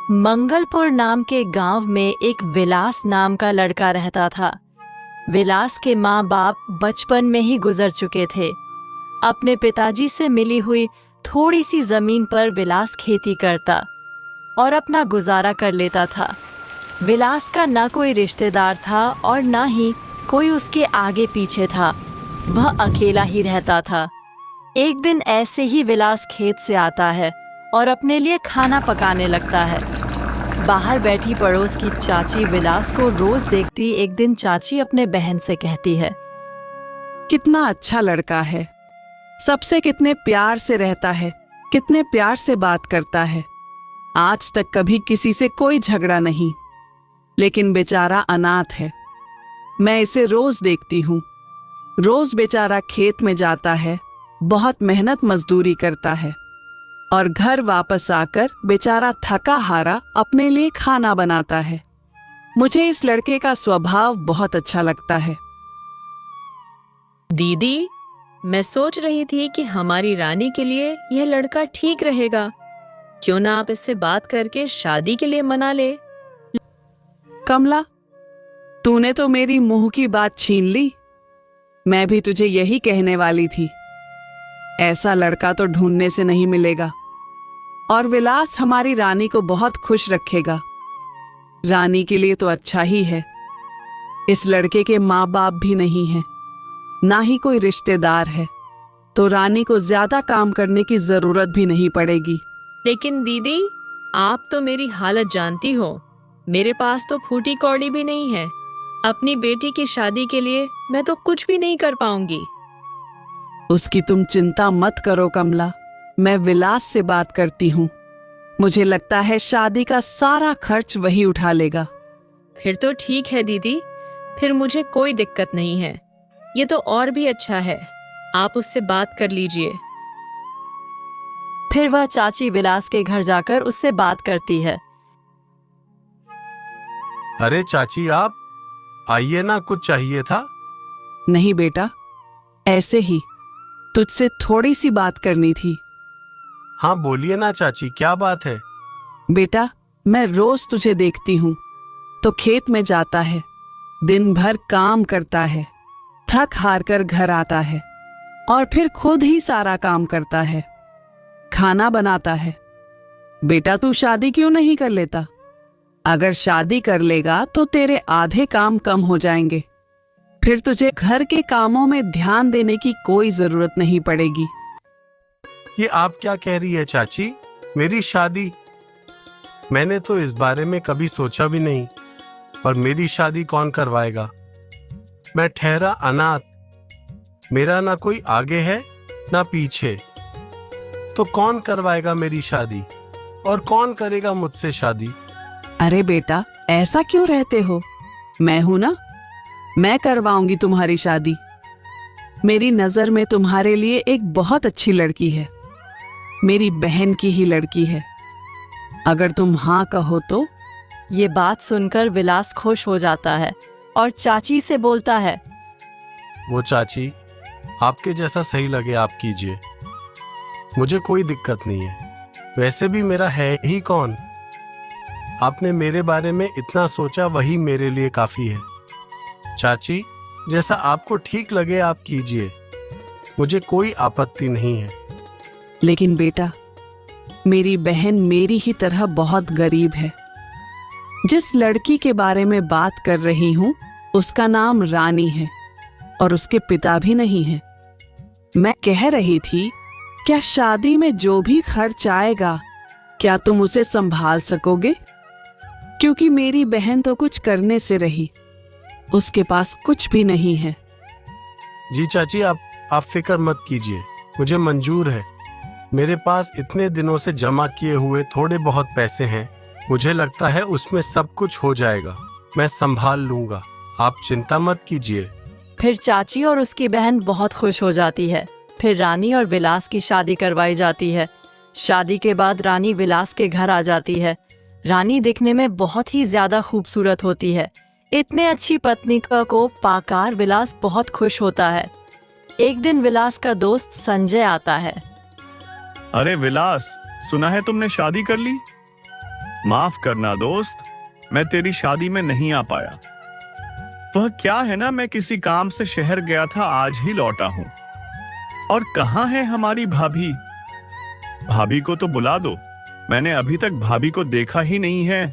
मंगलपुर नाम के गांव में एक विलास नाम का लड़का रहता था। विलास के माँ बाप बचपन में ही गुजर चुके थे। अपने पिताजी से मिली हुई थोड़ी सी जमीन पर विलास खेती करता और अपना गुजारा कर लेता था। विलास का ना कोई रिश्तेदार था और ना ही कोई उसके आगे पीछे था। वह अकेला ही रहता था। एक दिन ऐसे ही विलास खेत से आता है और अपने लिए खाना पकाने लगता है। बाहर बैठी पड़ोस की चाची विलास को रोज देखती। एक दिन चाची अपने बहन से कहती है, कितना अच्छा लड़का है, सबसे कितने प्यार से रहता है, कितने प्यार से बात करता है। आज तक कभी किसी से कोई झगड़ा नहीं, लेकिन बेचारा अनाथ है। मैं इसे रोज देखती हूँ। रोज बेचारा खेत में जाता है, बहुत मेहनत मजदूरी करता है और घर वापस आकर बेचारा थका हारा अपने लिए खाना बनाता है। मुझे इस लड़के का स्वभाव बहुत अच्छा लगता है। दीदी, मैं सोच रही थी कि हमारी रानी के लिए यह लड़का ठीक रहेगा। क्यों ना आप इससे बात करके शादी के लिए मना ले। कमला, तूने तो मेरी मुंह की बात छीन ली। मैं भी तुझे यही कहने वाली थी। ऐसा लड़का तो ढूंढने से नहीं मिलेगा और विलास हमारी रानी को बहुत खुश रखेगा। रानी के लिए तो अच्छा ही है। इस लड़के के माँ बाप भी नहीं है, ना ही कोई रिश्तेदार है, तो रानी को ज्यादा काम करने की जरूरत भी नहीं पड़ेगी। लेकिन दीदी, आप तो मेरी हालत जानती हो। मेरे पास तो फूटी कौड़ी भी नहीं है। अपनी बेटी की शादी के लिए मैं तो कुछ भी नहीं कर पाऊंगी। उसकी तुम चिंता मत करो कमला, मैं विलास से बात करती हूँ। मुझे लगता है शादी का सारा खर्च वही उठा लेगा। फिर तो ठीक है दीदी, फिर मुझे कोई दिक्कत नहीं है। ये तो और भी अच्छा है। आप उससे बात कर लीजिए। फिर वह चाची विलास के घर जाकर उससे बात करती है। अरे चाची, आप आइए ना, कुछ चाहिए था? नहीं बेटा, ऐसे ही तुझसे थोड़ी सी बात करनी थी। हाँ बोलिए ना चाची, क्या बात है? बेटा, मैं रोज तुझे देखती हूँ तो खेत में जाता है, दिन भर काम करता है, थक हार कर घर आता है और फिर खुद ही सारा काम करता है, खाना बनाता है। बेटा, तू शादी क्यों नहीं कर लेता? अगर शादी कर लेगा तो तेरे आधे काम कम हो जाएंगे। फिर तुझे घर के कामों में ध्यान देने की कोई जरूरत नहीं पड़ेगी। ये आप क्या कह रही है चाची? मेरी शादी? मैंने तो इस बारे में कभी सोचा भी नहीं। और मेरी शादी कौन करवाएगा? मैं ठहरा अनाथ, मेरा ना कोई आगे है ना पीछे, तो कौन करवाएगा मेरी शादी? और कौन करेगा मुझसे शादी? अरे बेटा, ऐसा क्यों रहते हो? मैं हूं ना, मैं करवाऊंगी तुम्हारी शादी। मेरी नजर में तुम्हारे लिए एक बहुत अच्छी लड़की है, मेरी बहन की ही लड़की है। अगर तुम हाँ कहो तो। ये बात सुनकर विलास खुश हो जाता है और चाची से बोलता है, वो चाची, आपके जैसा सही लगे आप कीजिए, मुझे कोई दिक्कत नहीं है। वैसे भी मेरा है ही कौन? आपने मेरे बारे में इतना सोचा, वही मेरे लिए काफी है। चाची, जैसा आपको ठीक लगे आप कीजिए, मुझे कोई आपत्ति नहीं है। लेकिन बेटा, मेरी बहन मेरी ही तरह बहुत गरीब है। जिस लड़की के बारे में बात कर रही हूं उसका नाम रानी है और उसके पिता भी नहीं है। मैं कह रही थी, क्या शादी में जो भी खर्च आएगा, क्या तुम उसे संभाल सकोगे? क्योंकि मेरी बहन तो कुछ करने से रही, उसके पास कुछ भी नहीं है। जी चाची, आप फिक्र मत कीजिए, मुझे मंजूर है। मेरे पास इतने दिनों से जमा किए हुए थोड़े बहुत पैसे हैं, मुझे लगता है उसमें सब कुछ हो जाएगा। मैं संभाल लूंगा, आप चिंता मत कीजिए। फिर चाची और उसकी बहन बहुत खुश हो जाती है। फिर रानी और विलास की शादी करवाई जाती है। शादी के बाद रानी विलास के घर आ जाती है। रानी दिखने में बहुत ही ज्यादा खूबसूरत होती है। इतने अच्छी पत्नी को पाकर विलास बहुत खुश होता है। एक दिन विलास का दोस्त संजय आता है। अरे विलास, सुना है तुमने शादी कर ली? माफ करना दोस्त, मैं तेरी शादी में नहीं आ पाया। वह क्या है ना, मैं किसी काम से शहर गया था, आज ही लौटा हूं। और कहां है हमारी भाभी? भाभी को तो बुला दो, मैंने अभी तक भाभी को देखा ही नहीं है।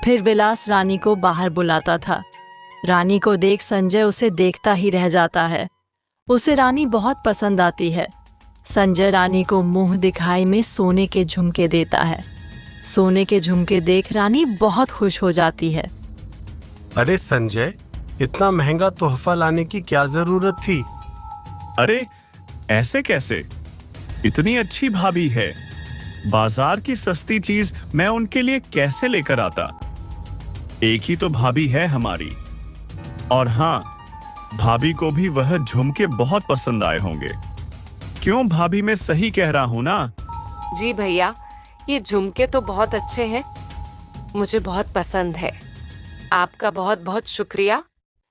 फिर विलास रानी को बाहर बुलाता था। रानी को देख संजय उसे देखता ही रह जाता है। उसे रानी बहुत पसंद आती है। संजय रानी को मुंह दिखाई में सोने के झुमके देता है। सोने के झुमके देख रानी बहुत खुश हो जाती है। अरे संजय, इतना महंगा तोहफा लाने की क्या जरूरत थी? अरे ऐसे कैसे, इतनी अच्छी भाभी है, बाजार की सस्ती चीज मैं उनके लिए कैसे लेकर आता? एक ही तो भाभी है हमारी। और हां, भाभी को भी वह झुमके बहुत पसंद आए होंगे। क्यों भाभी, मैं सही कह रहा हूं ना? जी भैया, ये झुमके तो बहुत अच्छे हैं, मुझे बहुत पसंद है। आपका बहुत बहुत शुक्रिया।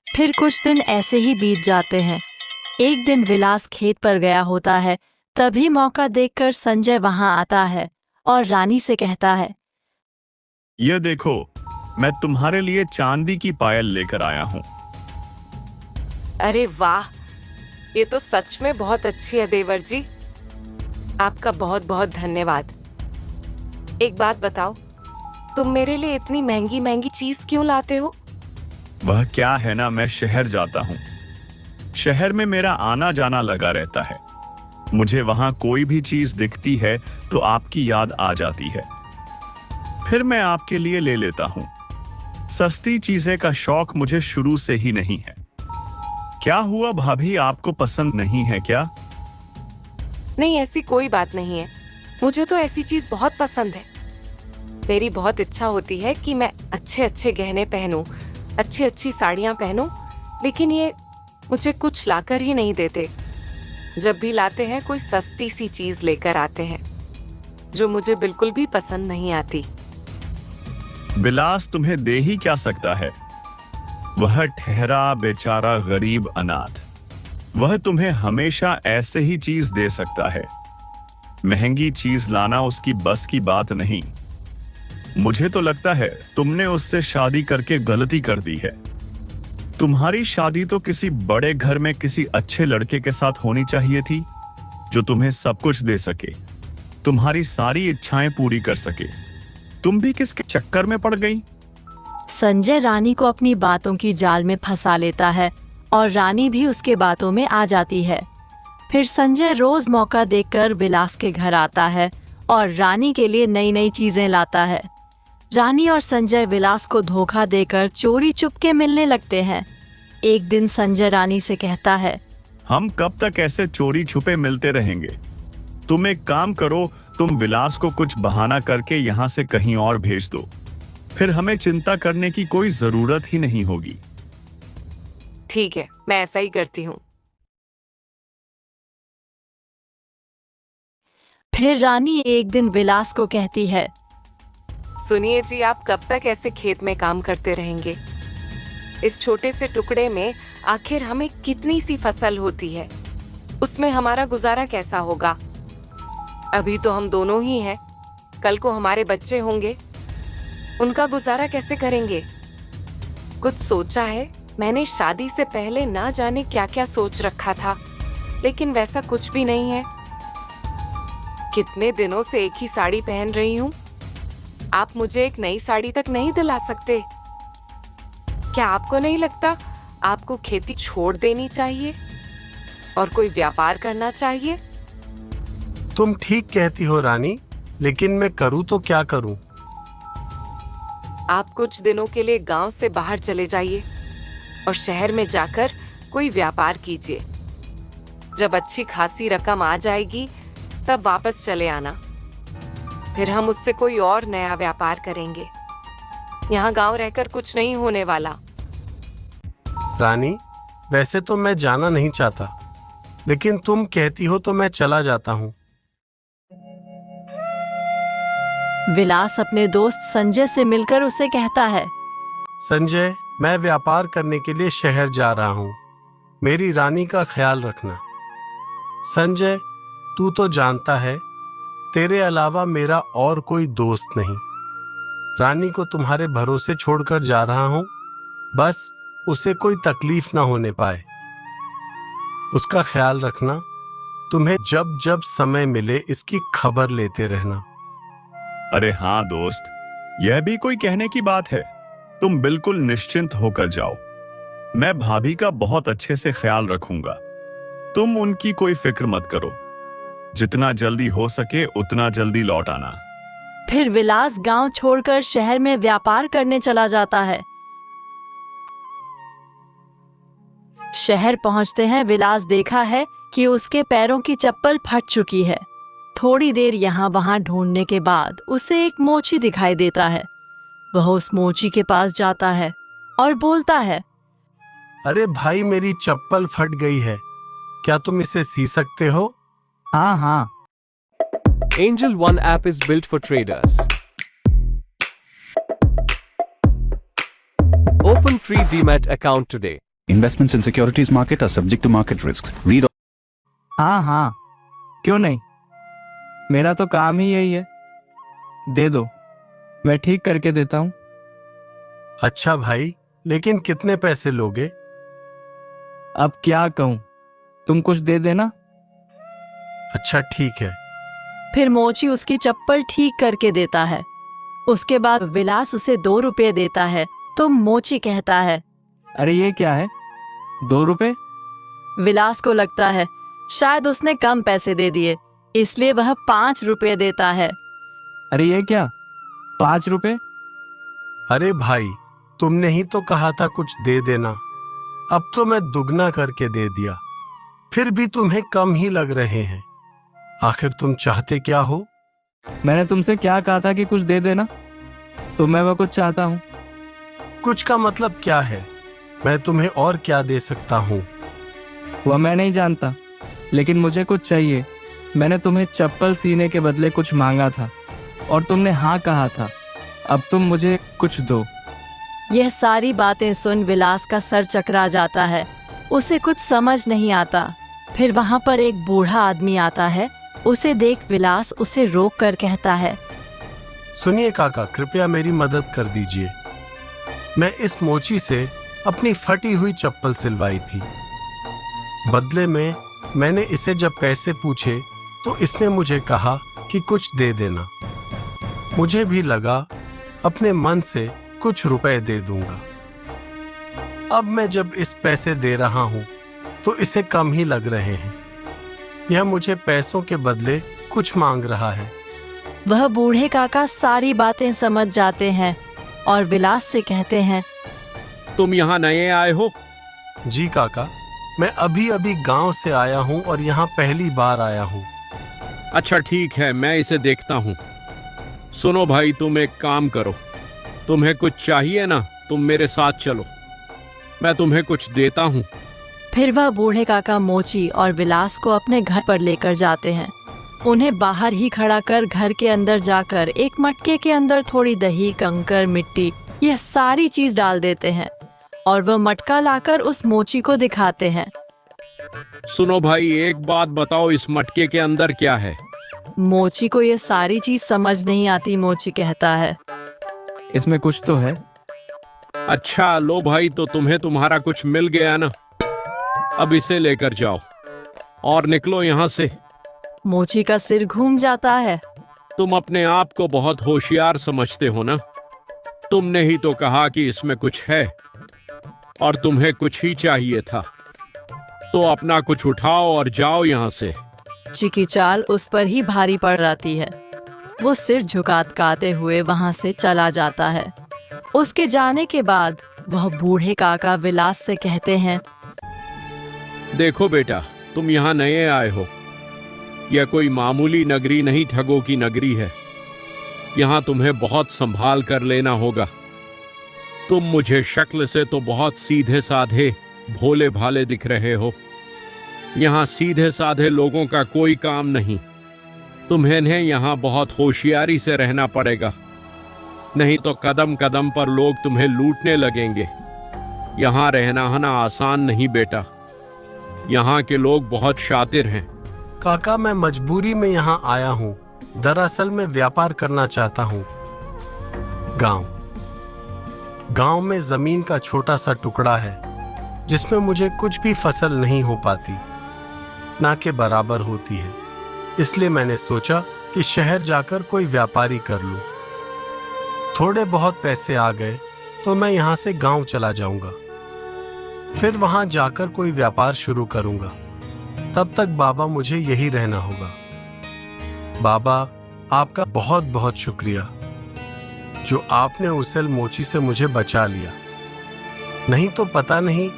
फिर कुछ दिन ऐसे ही बीत जाते हैं। एक दिन विलास खेत पर गया होता है। तभी मौका देखकर संजय वहां आता है और रानी से कहता है, यह देखो, मैं तुम्हारे लिए चांदी की पायल लेकर आया हूं। अरे वाह, ये तो सच में बहुत अच्छी है देवर जी। आपका बहुत बहुत धन्यवाद। एक बात बताओ, तुम मेरे लिए इतनी महंगी महंगी चीज क्यों लाते हो? वह क्या है ना, मैं शहर जाता हूं। शहर में मेरा आना जाना लगा रहता है। मुझे वहां कोई भी चीज दिखती है तो आपकी याद आ जाती है, फिर मैं आपके लिए ले लेता हूं। सस्ती चीजें का शौक मुझे शुरू से ही नहीं है। क्या हुआ भाभी, आपको पसंद नहीं है क्या? नहीं, ऐसी कोई बात नहीं है, मुझे तो ऐसी चीज बहुत पसंद है। मेरी बहुत इच्छा होती है कि मैं अच्छे अच्छे गहने पहनूं, अच्छी अच्छी साड़ियां पहनूं, लेकिन ये मुझे कुछ लाकर ही नहीं देते। जब भी लाते हैं कोई सस्ती सी चीज लेकर आते हैं जो मुझे बिल्कुल भी पसंद नहीं आती। विलास तुम्हें दे ही क्या सकता है? वह ठहरा बेचारा गरीब अनाथ, वह तुम्हें हमेशा ऐसे ही चीज दे सकता है। महंगी चीज लाना उसकी बस की बात नहीं। मुझे तो लगता है तुमने उससे शादी करके गलती कर दी है। तुम्हारी शादी तो किसी बड़े घर में किसी अच्छे लड़के के साथ होनी चाहिए थी, जो तुम्हें सब कुछ दे सके, तुम्हारी सारी इच्छाएं पूरी कर सके। तुम भी किसके चक्कर में पड़ गई? संजय रानी को अपनी बातों की जाल में फंसा लेता है और रानी भी उसके बातों में आ जाती है। फिर संजय रोज मौका देखकर विलास के घर आता है और रानी के लिए नई नई चीजें लाता है। रानी और संजय विलास को धोखा देकर चोरी चुपके मिलने लगते हैं। एक दिन संजय रानी से कहता है, हम कब तक ऐसे चोरी छुपे मिलते रहेंगे? तुम एक काम करो, तुम विलास को कुछ बहाना करके यहां से कहीं और भेज दो, फिर हमें चिंता करने की कोई जरूरत ही नहीं होगी। ठीक है, मैं ऐसा ही करती हूँ। फिर रानी एक दिन विलास को कहती है, सुनिए जी, आप कब तक ऐसे खेत में काम करते रहेंगे? इस छोटे से टुकड़े में आखिर हमें कितनी सी फसल होती है, उसमें हमारा गुजारा कैसा होगा? अभी तो हम दोनों ही हैं, कल को हमारे बच्चे होंगे, उनका गुजारा कैसे करेंगे? कुछ सोचा है? मैंने शादी से पहले ना जाने क्या क्या सोच रखा था, लेकिन वैसा कुछ भी नहीं है। कितने दिनों से एक ही साड़ी पहन रही हूँ, आप मुझे एक नई साड़ी तक नहीं दिला सकते? क्या आपको नहीं लगता आपको खेती छोड़ देनी चाहिए और कोई व्यापार करना चाहिए? तुम ठीक कहती हो रानी, लेकिन मैं करूं तो क्या करूं? आप कुछ दिनों के लिए गांव से बाहर चले जाइए और शहर में जाकर कोई व्यापार कीजिए। जब अच्छी खासी रकम आ जाएगी तब वापस चले आना, फिर हम उससे कोई और नया व्यापार करेंगे। यहाँ गांव रहकर कुछ नहीं होने वाला। रानी, वैसे तो मैं जाना नहीं चाहता, लेकिन तुम कहती हो तो मैं चला जाता हूं। विलास अपने दोस्त संजय से मिलकर उसे कहता है, संजय, मैं व्यापार करने के लिए शहर जा रहा हूं, मेरी रानी का ख्याल रखना। संजय, तू तो जानता है तेरे अलावा मेरा और कोई दोस्त नहीं। रानी को तुम्हारे भरोसे छोड़कर जा रहा हूं, बस उसे कोई तकलीफ ना होने पाए। उसका ख्याल रखना। तुम्हें जब जब समय मिले इसकी खबर लेते रहना। अरे हाँ दोस्त, यह भी कोई कहने की बात है। तुम बिल्कुल निश्चिंत होकर जाओ। मैं भाभी का बहुत अच्छे से ख्याल रखूंगा। तुम उनकी कोई फिक्र मत करो। जितना जल्दी हो सके उतना जल्दी लौट आना। फिर विलास गांव छोड़कर शहर में व्यापार करने चला जाता है। शहर पहुंचते हैं विलास देखा है कि उसके पैरों की चप्पल फट चुकी है। थोड़ी देर यहाँ वहां ढूंढने के बाद उसे एक मोची दिखाई देता है। वह उस मोची के पास जाता है और बोलता है, अरे भाई, मेरी चप्पल फट गई है, क्या तुम इसे सी सकते हो? हाँ हाँ। Angel One app is built for traders. Open free Demat account today. Investments in securities market are subject to market risks. Read all. हाँ हाँ, क्यों नहीं, मेरा तो काम ही यही है। दे दो, मैं ठीक करके देता हूँ। अच्छा भाई, लेकिन कितने पैसे लोगे? अब क्या कहूँ, तुम कुछ दे देना। अच्छा ठीक है। फिर मोची उसकी चप्पल ठीक करके देता है। उसके बाद विलास उसे 2 रुपए देता है तो मोची कहता है, अरे ये क्या है, 2 रुपए? विलास को लगता है शायद उसने कम पैसे दे दिए, इसलिए वह 5 रुपए देता है। अरे ये क्या, 5 रुपए? अरे भाई, तुमने ही तो कहा था कुछ दे देना, अब तो मैं दुगना करके दे दिया, फिर भी तुम्हें कम ही लग रहे हैं। आखिर तुम चाहते क्या हो? मैंने तुमसे क्या कहा था कि कुछ दे देना, तो मैं वो कुछ चाहता हूँ। कुछ का मतलब क्या है? मैं तुम्हें और क्या दे सकता हूँ? वह मैं नहीं जानता, लेकिन मुझे कुछ चाहिए। मैंने तुम्हें चप्पल सीने के बदले कुछ मांगा था और तुमने हाँ कहा था। अब तुम मुझे कुछ दो। यह सारी बातें सुन विलास का सर चकरा जाता है, उसे कुछ समझ नहीं आता। फिर वहां पर एक बूढ़ा आदमी आता है। उसे देख विलास उसे रोक कर कहता है, सुनिए काका, कृपया मेरी मदद कर दीजिए। मैं इस मोची से अपनी फटी हुई चप्पल सिलवाई थी। बदले में मैंने इसे जब पैसे पूछे तो इसने मुझे कहा कि कुछ दे देना। मुझे भी लगा अपने मन से कुछ रुपए दे दूंगा। अब मैं जब इस पैसे दे रहा हूं तो इसे कम ही लग रहे हैं। यह मुझे पैसों के बदले कुछ मांग रहा है। वह बूढ़े काका सारी बातें समझ जाते हैं और विलास से कहते हैं, तुम यहाँ नए आए हो? जी काका, मैं अभी अभी गांव से आया हूं और यहाँ पहली बार आया हूं। अच्छा ठीक है, मैं इसे देखता हूँ। सुनो भाई, तुम एक काम करो, तुम्हें कुछ चाहिए ना, तुम मेरे साथ चलो, मैं तुम्हें कुछ देता हूँ। फिर वह बूढ़े काका मोची और विलास को अपने घर पर लेकर जाते हैं। उन्हें बाहर ही खड़ा कर घर के अंदर जाकर एक मटके के अंदर थोड़ी दही, कंकर, मिट्टी, यह सारी चीज डाल देते हैं और वह मटका लाकर उस मोची को दिखाते हैं। सुनो भाई, एक बात बताओ, इस मटके के अंदर क्या है? मोची को यह सारी चीज समझ नहीं आती। मोची कहता है, इसमें कुछ तो है। अच्छा लो भाई, तो तुम्हें तुम्हारा कुछ मिल गया ना, अब इसे लेकर जाओ और निकलो यहाँ से। मोची का सिर घूम जाता है। तुम अपने आप को बहुत होशियार समझते हो ना, तुमने ही तो कहा कि इसमें कुछ है और तुम्हें कुछ ही चाहिए था, तो अपना कुछ उठाओ और जाओ यहाँ से। मोची की चाल उस पर ही भारी पड़ जाती है। वो सिर झुकाते हुए वहां से चला जाता है। उसके जाने के बाद वह बूढ़े काका विलास से कहते हैं, देखो बेटा, तुम यहाँ नए आए हो, यह कोई मामूली नगरी नहीं, ठगों की नगरी है। यहाँ तुम्हें बहुत संभाल कर लेना होगा। तुम मुझे शक्ल से तो बहुत सीधे साधे, भोले भाले दिख रहे हो। यहाँ सीधे साधे लोगों का कोई काम नहीं। तुम्हें यहाँ बहुत होशियारी से रहना पड़ेगा, नहीं तो कदम कदम पर लोग तुम्हें लूटने लगेंगे। यहाँ रहना आसान नहीं बेटा, यहाँ के लोग बहुत शातिर हैं। काका, मैं मजबूरी में यहाँ आया हूँ, दरअसल मैं व्यापार करना चाहता हूँ। गांव में जमीन का छोटा सा टुकड़ा है जिसमें मुझे कुछ भी फसल नहीं हो पाती, ना के बराबर होती है। इसलिए मैंने सोचा कि शहर जाकर कोई व्यापारी कर लूं। थोड़े बहुत पैसे आ गए तो मैं यहां से गांव चला जाऊंगा, फिर वहां जाकर कोई व्यापार शुरू करूंगा। तब तक बाबा मुझे यही रहना होगा। बाबा, आपका बहुत बहुत शुक्रिया जो आपने उसल मोची से मुझे बचा लिया, नहीं तो पता नहीं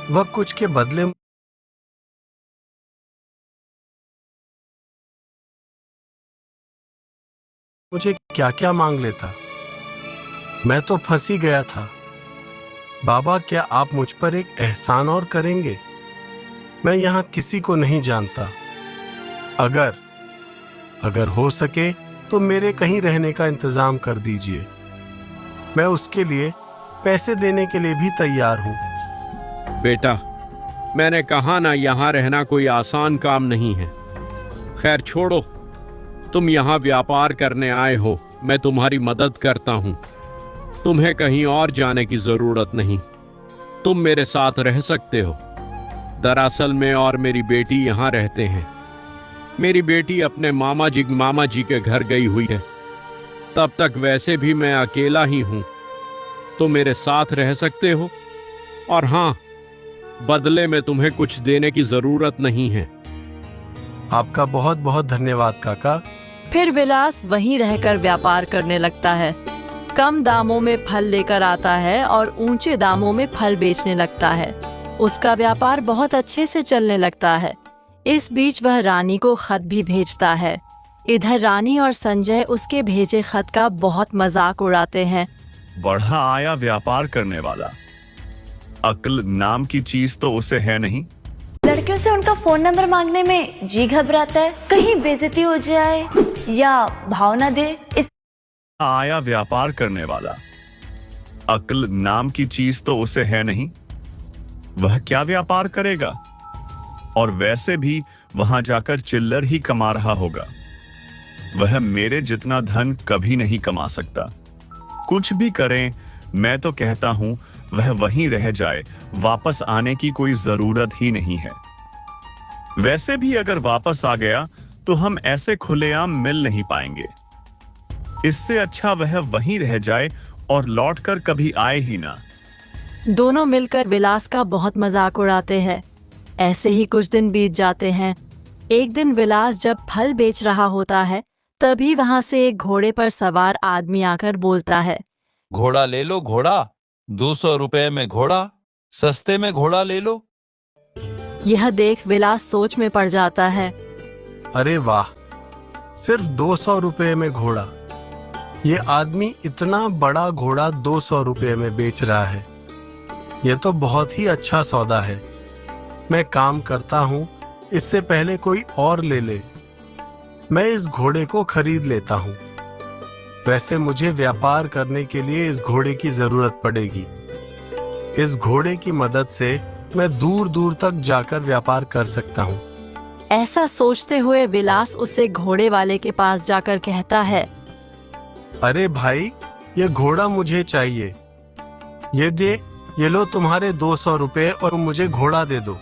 वह कुछ के बदले मुझे क्या क्या मांग लेता। मैं तो फंस ही गया था। बाबा, क्या आप मुझ पर एक एहसान और करेंगे? मैं यहां किसी को नहीं जानता। अगर हो सके तो मेरे कहीं रहने का इंतजाम कर दीजिए। मैं उसके लिए पैसे देने के लिए भी तैयार हूं। बेटा, मैंने कहा ना, यहां रहना कोई आसान काम नहीं है। खैर छोड़ो, तुम यहां व्यापार करने आए हो, मैं तुम्हारी मदद करता हूं। तुम्हें कहीं और जाने की जरूरत नहीं, तुम मेरे साथ रह सकते हो। दरअसल मैं और मेरी बेटी यहां रहते हैं। मेरी बेटी अपने मामा जी के घर गई हुई है। तब तक वैसे भी मैं अकेला ही हूं, तो मेरे साथ रह सकते हो। और हां, बदले में तुम्हें कुछ देने की जरूरत नहीं है। आपका बहुत बहुत धन्यवाद काका। फिर विलास वहीं रहकर व्यापार करने लगता है। कम दामों में फल लेकर आता है और ऊंचे दामों में फल बेचने लगता है। उसका व्यापार बहुत अच्छे से चलने लगता है। इस बीच वह रानी को खत भी भेजता है। इधर रानी और संजय उसके भेजे खत का बहुत मजाक उड़ाते हैं। बढ़ा आया व्यापार करने वाला, अक्ल नाम की चीज तो उसे है नहीं। लड़कियों से उनका फोन नंबर मांगने में जी घबराता है, कहीं बेइज्जती हो जाए या भाव न दे। इस आया व्यापार करने वाला, अक्ल नाम की चीज तो उसे है नहीं। वह क्या व्यापार करेगा? और वैसे भी वहां जाकर चिल्लर ही कमा रहा होगा। वह मेरे जितना धन कभी नहीं कमा सकता। कुछ भी करें, मैं तो कहता हूं वह वहीं रह जाए, वापस आने की कोई जरूरत ही नहीं है। वैसे भी अगर वापस आ गया तो हम ऐसे खुलेआम मिल नहीं पाएंगे। इससे अच्छा वह वहीं रह जाए और लौटकर कभी आए ही ना। दोनों मिलकर विलास का बहुत मजाक उड़ाते हैं। ऐसे ही कुछ दिन बीत जाते हैं। एक दिन विलास जब फल बेच रहा होता है, तभी वहां से एक घोड़े पर सवार आदमी आकर बोलता है, घोड़ा ले लो घोड़ा, 200 रुपए में घोड़ा, सस्ते में घोड़ा ले लो। यह देख विलास सोच में पड़ जाता है। अरे वाह, सिर्फ 200 रुपए में घोड़ा। ये आदमी इतना बड़ा घोड़ा 200 रुपए में बेच रहा है। यह तो बहुत ही अच्छा सौदा है। मैं काम करता हूं, इससे पहले कोई और ले ले। मैं इस घोड़े को खरीद लेता हूं। वैसे मुझे व्यापार करने के लिए इस घोड़े की जरूरत पड़ेगी। इस घोड़े की मदद से मैं दूर दूर तक जाकर व्यापार कर सकता हूं। ऐसा सोचते हुए विलास उसे घोड़े वाले के पास जाकर कहता है, अरे भाई, ये घोड़ा मुझे चाहिए। ये लो तुम्हारे 200 रुपए और मुझे घोड़ा दे दो।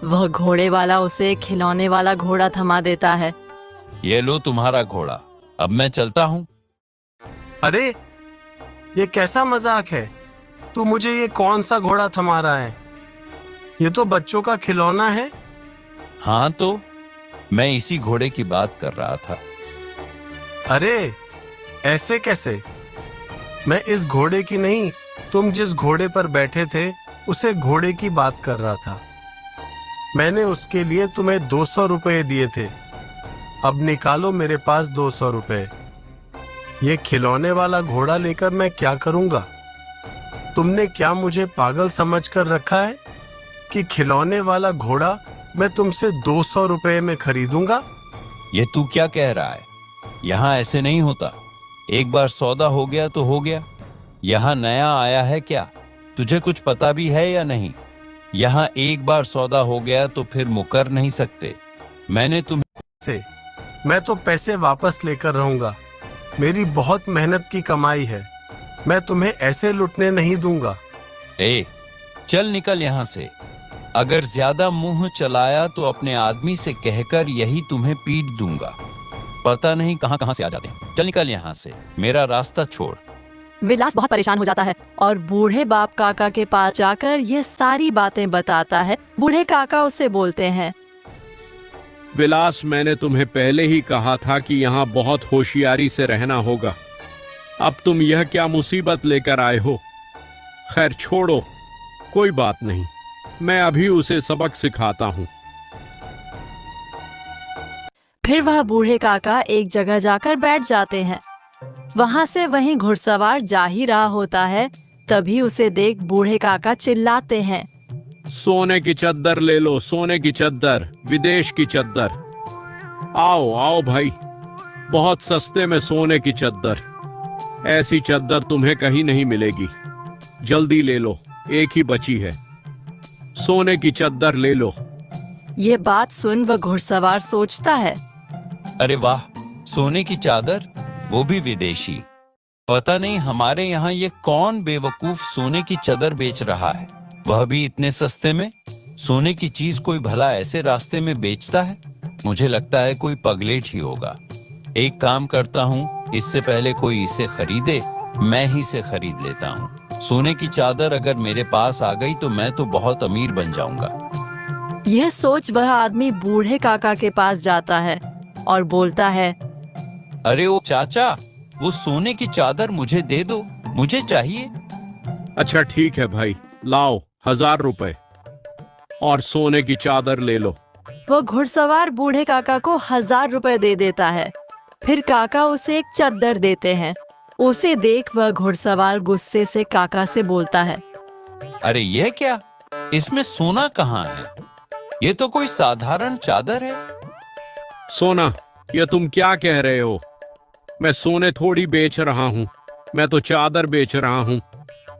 वह घोड़े वाला उसे खिलौने वाला घोड़ा थमा देता है। ये लो तुम्हारा घोड़ा, अब मैं चलता हूँ। अरे, ये कैसा मजाक है? तू मुझे ये कौन सा घोड़ा थमा रहा है? ये तो बच्चों का खिलौना है। हाँ तो मैं इसी घोड़े की बात कर रहा था। अरे, ऐसे कैसे? मैं इस घोड़े की नहीं, तुम जिस घोड़े पर बैठे थे उसे घोड़े की बात कर रहा था। मैंने उसके लिए तुम्हें 200 रुपए दिए थे। अब निकालो मेरे पास 200 रुपए। ये खिलौने वाला घोड़ा लेकर मैं क्या करूंगा? तुमने क्या मुझे पागल समझकर रखा है कि खिलौने वाला घोड़ा मैं तुमसे 200 रुपए में खरीदूंगा? ये तू क्या कह रहा है? यहाँ ऐसे नहीं होता। एक बार सौदा हो गया तो हो गया। यहाँ नया आया है क्या? तुझे कुछ पता भी है या नहीं? यहाँ एक बार सौदा हो गया तो फिर मुकर नहीं सकते। मैं तो पैसे वापस लेकर रहूंगा। मेरी बहुत मेहनत की कमाई है। मैं तुम्हें ऐसे लुटने नहीं दूंगा। ए, चल निकल यहाँ से। अगर ज्यादा मुंह चलाया तो अपने आदमी से कहकर यही तुम्हें पीट दूंगा। पता नहीं कहां कहां से आ जाते हैं। चल निकल यहाँ से, मेरा रास्ता छोड़। विलास बहुत परेशान हो जाता है और बूढ़े बाप काका के पास जाकर ये सारी बातें बताता है। बूढ़े काका उससे बोलते हैं, विलास, मैंने तुम्हें पहले ही कहा था कि यहाँ बहुत होशियारी से रहना होगा। अब तुम यह क्या मुसीबत लेकर आए हो? खैर छोड़ो, कोई बात नहीं, मैं अभी उसे सबक सिखाता हूँ। फिर वह बूढ़े काका एक जगह जाकर बैठ जाते हैं। वहां से वहीं घुड़सवार जा ही रहा होता है, तभी उसे देख बूढ़े काका चिल्लाते हैं, सोने की चद्दर ले लो, सोने की चद्दर, विदेश की चद्दर। आओ आओ भाई, बहुत सस्ते में सोने की चद्दर। ऐसी चद्दर तुम्हें कहीं नहीं मिलेगी। जल्दी ले लो, एक ही बची है। सोने की चद्दर ले लो। ये बात सुन वह घुड़सवार सोचता है, अरे वाह, सोने की चादर, वो भी विदेशी। पता नहीं हमारे यहाँ ये कौन बेवकूफ सोने की चादर बेच रहा है, वह भी इतने सस्ते में। सोने की चीज कोई भला ऐसे रास्ते में बेचता है? मुझे लगता है कोई पगलेट ही होगा। एक काम करता हूँ, इससे पहले कोई इसे खरीदे मैं ही से खरीद लेता हूँ। सोने की चादर अगर मेरे पास आ गई तो मैं तो बहुत अमीर बन जाऊंगा। यह सोच वह आदमी बूढ़े काका के पास जाता है और बोलता है, अरे ओ चाचा, वो सोने की चादर मुझे दे दो, मुझे चाहिए। अच्छा ठीक है भाई, लाओ 1000 रुपए और सोने की चादर ले लो। वो घुड़सवार बूढ़े काका को 1000 रुपए दे देता है। फिर काका उसे एक चद्दर देते हैं। उसे देख वह घुड़सवार गुस्से से काका से बोलता है, अरे यह क्या, इसमें सोना कहाँ है? ये तो कोई साधारण चादर है। सोना, यह तुम क्या कह रहे हो? मैं सोने थोड़ी बेच रहा हूँ, मैं तो चादर बेच रहा हूँ,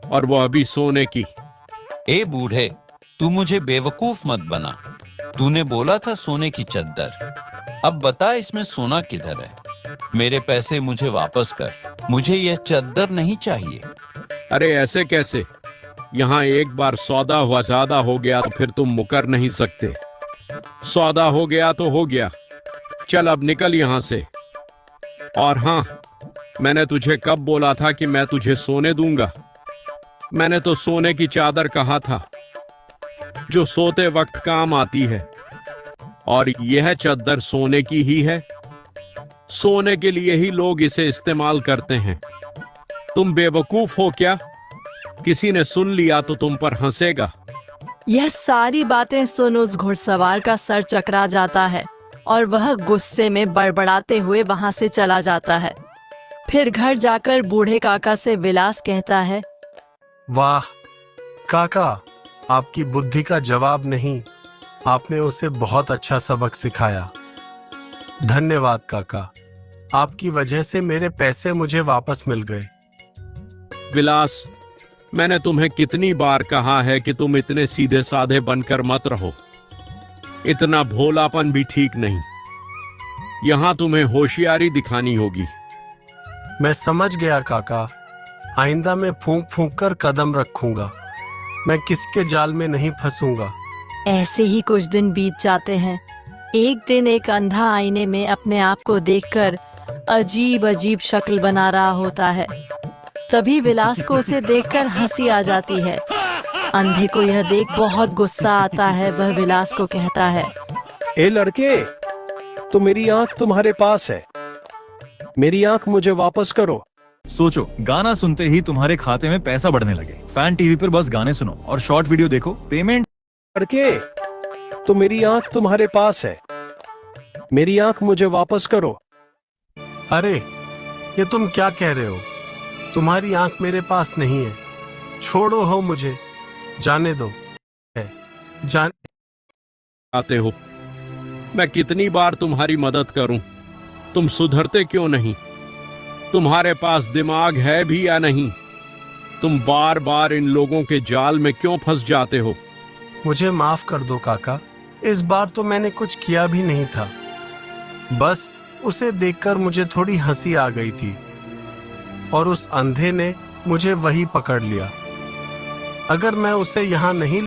और वह भी सोने की। ए बूढ़े, तू मुझे बेवकूफ मत बना। तूने बोला था सोने की चद्दर। अब बता इसमें सोना किधर है? मेरे पैसे मुझे वापस कर, मुझे यह चद्दर नहीं चाहिए। अरे ऐसे कैसे? यहाँ एक बार सौदा हुआ ज्यादा हो गया तो फिर तुम मुकर नहीं सकते। सौदा हो गया तो हो गया, चल अब निकल यहाँ से। और हाँ, मैंने तुझे कब बोला था कि मैं तुझे सोने दूंगा? मैंने तो सोने की चादर कहा था, जो सोते वक्त काम आती है। और यह चादर सोने की ही है। सोने के लिए ही लोग इसे इस्तेमाल करते हैं। तुम बेवकूफ हो क्या? किसी ने सुन लिया तो तुम पर हंसेगा। यह सारी बातें सुन उस घुड़सवार का सर चकरा जाता है और वह गुस्से में बड़बड़ाते हुए वहां से चला जाता है। फिर घर जाकर बूढ़े काका से विलास कहता है, वाह काका, आपकी बुद्धि का जवाब नहीं, आपने उसे बहुत अच्छा सबक सिखाया। धन्यवाद काका, आपकी वजह से मेरे पैसे मुझे वापस मिल गए। विलास, मैंने तुम्हें कितनी बार कहा है कि तुम इतने सीधे साधे बनकर मत रहो। इतना भोलापन भी ठीक नहीं। यहां तुम्हें होशियारी दिखानी होगी। मैं समझ गया काका, आइंदा मैं फूंक फूंक कर कदम रखूंगा। मैं किसके जाल में नहीं फंसूंगा। ऐसे ही कुछ दिन बीत जाते हैं। एक दिन एक अंधा आईने में अपने आप को देखकर अजीब अजीब शक्ल बना रहा होता है। तभी विलास को उसे देखकर हंसी आ जाती है। अंधे को यह देख बहुत गुस्सा आता है। वह विलास को कहता है, ए लड़के, तो मेरी आंख तुम्हारे पास है, मेरी आंख मुझे वापस करो। सोचो, गाना सुनते ही तुम्हारे खाते में पैसा बढ़ने लगे। फैन टीवी पर बस गाने सुनो और शॉर्ट वीडियो देखो, पेमेंट। लड़के, तो मेरी आंख तुम्हारे पास है, मेरी आंख मुझे वापस करो। अरे ये तुम क्या कह रहे हो? तुम्हारी आंख मेरे पास नहीं है। छोड़ो हो मुझे, जाने दो। आते हो, मैं कितनी बार तुम्हारी मदद करूं, तुम सुधरते क्यों नहीं? तुम्हारे पास दिमाग है भी या नहीं? तुम बार बार इन लोगों के जाल में क्यों फंस जाते हो? मुझे माफ कर दो काका, इस बार तो मैंने कुछ किया भी नहीं था। बस उसे देखकर मुझे थोड़ी हंसी आ गई थी और उस अंधे ने मुझे वही पकड़ लिया। अगर मैं उसे यहाँ नहीं